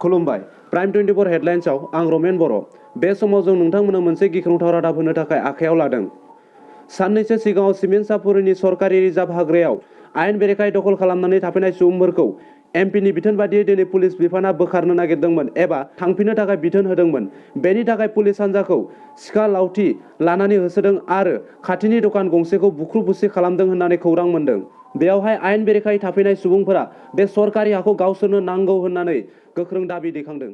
खुलुमबाय प्राइम 24 हेडलाइन्सआव आं रमेन बर'। बे समाव जों नोंथांमोननो मोनसे गिख्रंथाव रादाब होनो थाखाय आखायाव लादों। साननैसो सिगाङाव सिमेन्ट सापुरिनि सरकारि रिजार्भ हाग्रायाव आयेन बेरेखायै दखल खालामनानै थाफैनाय सुबुंफोरखौ एमपिनि बिथोन बादियै दिनै पुलिस बिफाना बोखारनो नागिरदोंमोन एबा थांफिननो थाखाय बिथोन होदोंमोन। बेनि थाखाय पुलिस हान्जाखौ सिखा लावथि लानानै होसोदों आरो खाथिनि दखान गंसेखौ बुख्रु बुसि खालामदों होननानै खौरां मोन्दों। बेयावहाय आयेन बेरेखायै थाफैनाय सुबुंफोरा बे सरकारि हाखौ गावसोरनो नांगौ होननानै गोख्रों दाबि दैखांदों।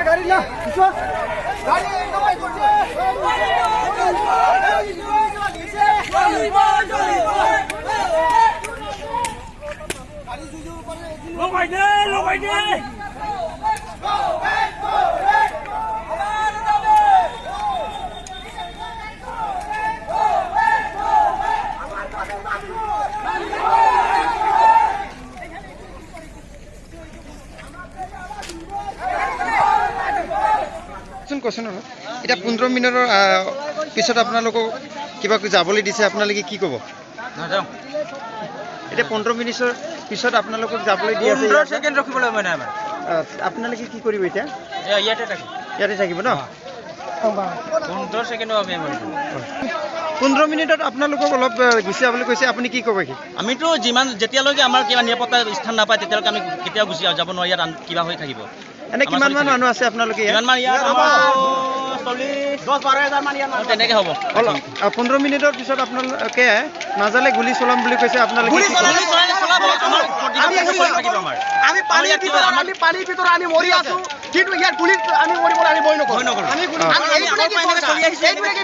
गाड़ी ला কোৱেশ্যন এতিয়া 15 মিনিটৰ পিছত আপোনালোকক কিবা যাবলৈ দিছে, আপোনালোকে কি ক'ব? নাযাওঁ। এতিয়া 15 মিনিটৰ পিছত আপোনালোকক যাবলৈ দি আছে, 15 সেকেন্ড ৰখিবলৈ মই নাই আমাৰ। আপোনালোকে কি কৰিব এতিয়া? ইয়াতে থাকিম। ইয়াতে থাকিব ন? 15 সেকেন্ড আমি 15 মিনিটত আপোনালোকক অলপ গুচি যাবলৈ কৈছে, আপুনি কি ক'ব? আমিতো যেতিয়ালৈকে আমাৰ কিবা নিৰাপত্তা স্থান নাপায় তেতিয়ালৈকে আমি কেতিয়াও গুচি যাব নোৱাৰো। ইয়াত কিবা হৈ থাকিব। এনে কিমান মান মানুহ আছে আপোনালোকে? কিমান মান ইয়াত 10-12,000 মান ইয়াত তেনেকে হ'ব। 15 মিনিটৰ পিছত আপোনালোকে নাজালে গুলি চলাম বুলি কৈছে, আপোনালোকে আমি পানীৰ ভিতৰত আমি মৰি আছো, কিন্তু ইয়াত গুলিত আমি মৰিবলৈ আমি ভয় নকৰোঁ।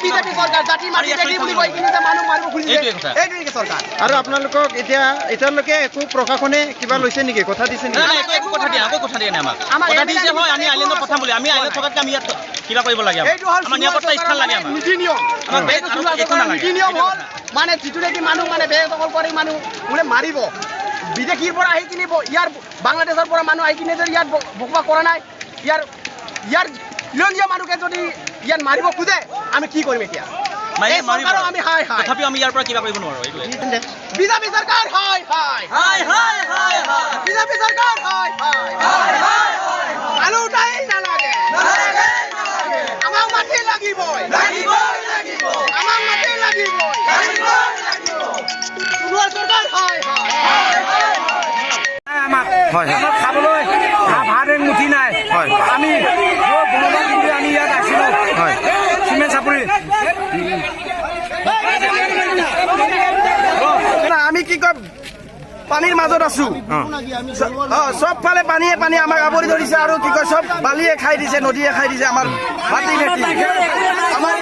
বিজেপি চৰকাৰ জাতি মাটি দেখি বুলি কৈ কিনে যে মানুহ মাৰিব খুজিছে, এইটোৱে চৰকাৰ। আৰু আপোনালোকক এতিয়ালৈকে একো প্ৰশাসনে কিবা লৈছে নেকি, কথা দিছে নেকি? একো কথা দিয়া নাই আমাক। কথা দিছে হয় আমি আইলেণ্ডত পঠাম বুলি, আমি আইলেণ্ড থকাতকে আমি ইয়াত কিবা কৰিব লাগে। আমাৰ নিৰাপত্তা স্থান লাগে, আমাৰ নীতি নিয়ম হ'ল মানে যিটো নেকি মানুহ মানে বেদখল কৰি মানুহ বোলে মাৰিব। বিদেশীৰ পৰা আহি কিনে ইয়াৰ বাংলাদেশৰ পৰা মানুহ আহি কিনে যদি ইয়াত বসবাস কৰা নাই, ইয়াৰ খিলঞ্জীয়া মানুহকে যদি ইয়াত মাৰিব খোজে, আমি কি কৰিম এতিয়া? তথাপিও আমি ইয়াৰ পৰা কিবা কৰিব নোৱাৰো। বিজেপি চৰকাৰ বিজেপি চৰকাৰ মানুহ উঠাই নালাগে, আমাক মাটি লাগিবই, আমাক মাটি লাগিবই। চৰকাৰ খাবলৈ ভাত মুঠি নাই। আমি আমি ইয়াত আছিলো চিমেণ্ট চাপৰি। আমি কি কয় পানীৰ মাজত আছো, সব ফালে পানীয়ে আমাক আৱৰি ধৰিছে আৰু কি কয় সব বালিয়ে খাই দিছে, নদীয়ে খাই দিছে আমাৰ মাটি আমাৰ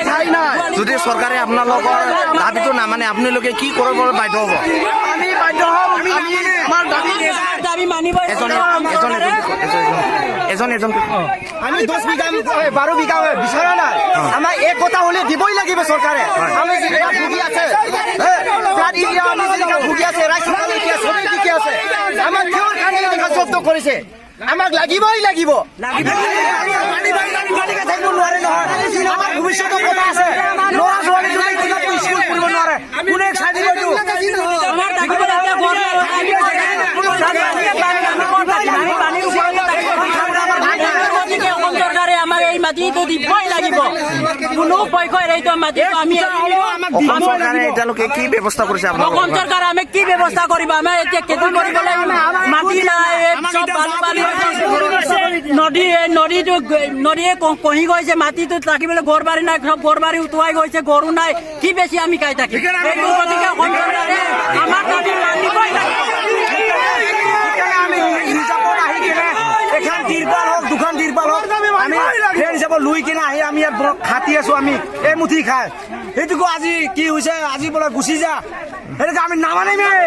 ঠাই নাই। যদি চৰকাৰে আপোনালোকৰ দাবীটো নামানে আপোনালোকে কি কৰিবলৈ বাধ্য হ'ব? আমি বাধ্য হ'ম, আমাৰ দাবী মানিব। এজন আমি 10 বিঘা 12 বিঘা বিচৰা নাই, আমাৰ এক কথা হ'লে দিবই লাগিব চৰকাৰে। আমি যিবিলাক ভুগি আছে ইয়াত এতিয়া আমি যেনেকা ভুগি আছে ৰাইজৰ এতিয়া চবেই ঠিকে আছে আমাক কিহৰ কাৰণে এনেকা জব্দ কৰিছে আমাক লাগিবই লাগিব থাকিব নোৱাৰে নহয় আমাৰ ভৱিষ্যতৰ কথা আছে ল'ৰা ছোৱালী স্কুল পঢ়িব নোৱাৰে কোনে চাই দিব চৰকাৰে আমাৰ এই মাটিটো দিবই লাগিব কোনো পক্ষই এইটো মাটিটো আমি অসম চৰকাৰে এতিয়ালৈকে কি ব্যৱস্থা কৰিছে আপোনালোকৰ অসম চৰকাৰে আমি কি ব্যৱস্থা কৰিব আমাৰ এতিয়া খেতি কৰিবলৈ মাটি নাই চব বালি নদীয়ে কহি গৈছে মাটিটো থাকিবলৈ ঘৰ বাৰী নাই সব ঘৰ বাৰী উটুৱাই গৈছে গৰু নাই কি বেছি আমি খাই থাকিম এইটো গতিকে অসম চৰকাৰে আমাৰ দাবী মানিবই লাগিব এখন তিৰপাল হওক দুখন তিৰপাল হওক আমি ফেৰ হিচাপত লৈ কিনে আহি আমি ইয়াত খাটি আছো আমি এই মুঠি খাই সেইটোকো আজি কি হৈছে আজি বোলে গুচি যা সেইটোকে আমি নামানিমেই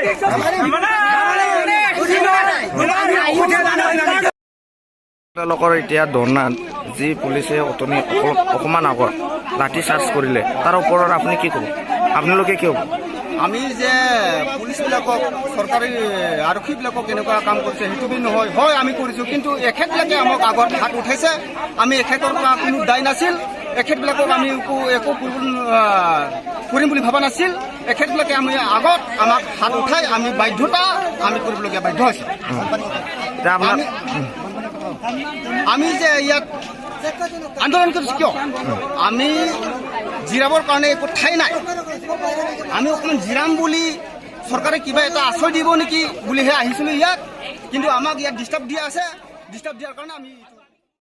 তেওঁলোকৰ এতিয়া ধৰ্ণাত যি পুলিচে অতনি অকণমান আগত লাঠি চাৰ্জ কৰিলে তাৰ ওপৰত আপুনি কি ক'ব আপোনালোকে কি ক'ব আমি যে পুলিচবিলাকক চৰকাৰী আৰক্ষীবিলাকক কেনেকুৱা কাম কৰিছে সেইটো বুলি নহয় হয় আমি কৰিছোঁ কিন্তু এখেতবিলাকে আমাক আগত হাত উঠাইছে আমি এখেতৰ পৰা কোনো দায় নাছিল এখেতবিলাকক আমি একো কৰিম বুলি ভবা নাছিল এখেতবিলাকে আমি আগত আমাক হাত উঠাই আমি বাধ্যতা আমি কৰিবলগীয়া বাধ্য হৈছোঁ আমি যে ইয়াত আন্দোলন কৰিছোঁ কিয় আমি জিৰাবৰ কাৰণে একো ঠাই নাই আমি অকণমান জিৰাম বুলি চৰকাৰে কিবা এটা আশ্ৰয় দিব নেকি বুলিহে আহিছিলোঁ ইয়াত কিন্তু আমাক ইয়াত ডিষ্টাৰ্ব দিয়া আছে ডিষ্টাৰ্ব দিয়াৰ কাৰণে আমি